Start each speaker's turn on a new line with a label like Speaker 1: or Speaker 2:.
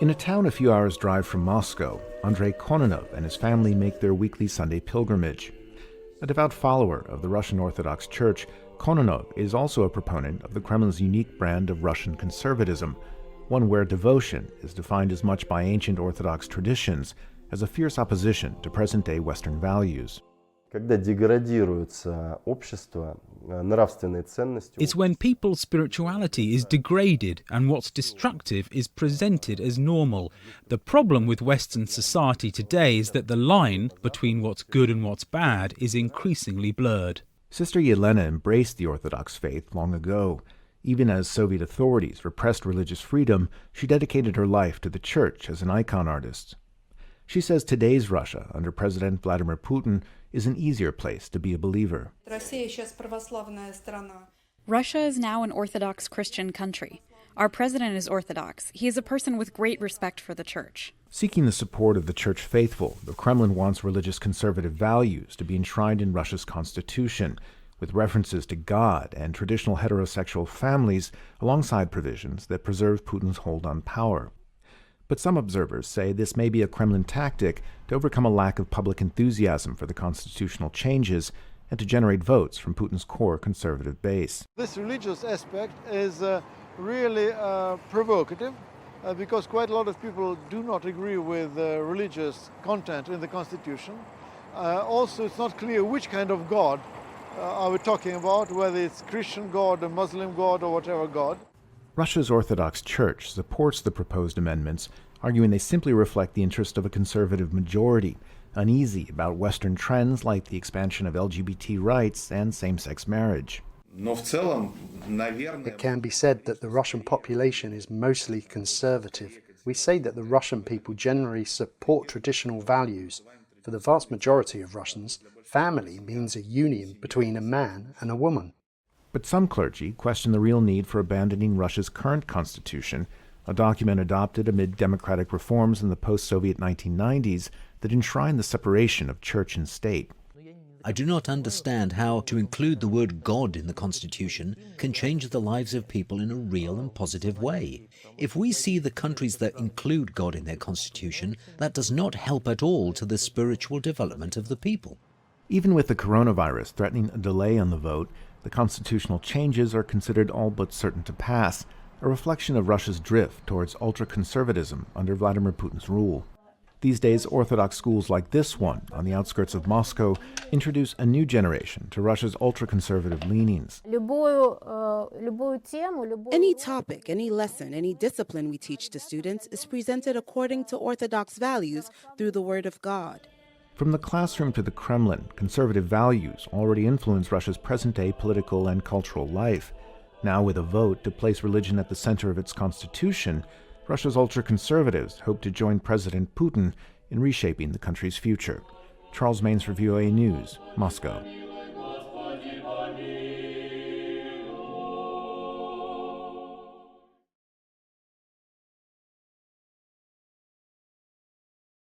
Speaker 1: In a town a few hours' drive from Moscow, Andrei Kononov and his family make their weekly Sunday pilgrimage. A devout follower of the Russian Orthodox Church, Kononov is also a proponent of the Kremlin's unique brand of Russian conservatism, one where devotion is defined as much by ancient Orthodox traditions as a fierce opposition to present-day Western values.
Speaker 2: It's
Speaker 3: when people's spirituality is degraded and what's destructive is presented as normal. The problem with Western society today is that the line between what's good and what's bad is increasingly blurred.
Speaker 1: Sister Elena embraced the Orthodox faith long ago. Even as Soviet authorities repressed religious freedom, she dedicated her life to the church as an icon artist. She says today's Russia, under President Vladimir Putin, is an easier place to be a believer.
Speaker 4: Russia is now an Orthodox Christian country. Our president is Orthodox. He is a person with great respect for the church.
Speaker 1: Seeking the support of the church faithful, the Kremlin wants religious conservative values to be enshrined in Russia's constitution, with references to God and traditional heterosexual families alongside provisions that preserve Putin's hold on power. But some observers say this may be a Kremlin tactic to overcome a lack of public enthusiasm for the constitutional changes and to generate votes from Putin's core conservative base.
Speaker 5: This religious aspect is really provocative because quite a lot of people do not agree with religious content in the constitution. Also, it's not clear which kind of God are we talking about, whether it's Christian God, a Muslim God, or whatever God.
Speaker 1: Russia's Orthodox Church supports the proposed amendments, arguing they simply reflect the interest of a conservative majority, uneasy about Western trends like the expansion of LGBT rights and same-sex marriage.
Speaker 6: It can be said that the Russian population is mostly conservative. We say that the Russian people generally support traditional values. For the vast majority of Russians, family means a union between a man and a woman.
Speaker 1: But some clergy question the real need for abandoning Russia's current constitution, a document adopted amid democratic reforms in the post-Soviet 1990s that enshrine the separation of church and state.
Speaker 7: I do not understand how to include the word God in the Constitution can change the lives of people in a real and positive way. If we see the countries that include God in their Constitution, that does not help at all to the spiritual development of the people.
Speaker 1: Even with the coronavirus threatening a delay on the vote, the constitutional changes are considered all but certain to pass, a reflection of Russia's drift towards ultra-conservatism under Vladimir Putin's rule. These days, Orthodox schools like this one, on the outskirts of Moscow, introduce a new generation to Russia's ultra-conservative leanings.
Speaker 8: Any topic, any lesson, any discipline we teach to students is presented according to Orthodox values through the Word of God.
Speaker 1: From the classroom to the Kremlin, conservative values already influence Russia's present-day political and cultural life. Now, with a vote to place religion at the center of its constitution, Russia's ultra-conservatives hope to join President Putin in reshaping the country's future. Charles Maynes for VOA News, Moscow.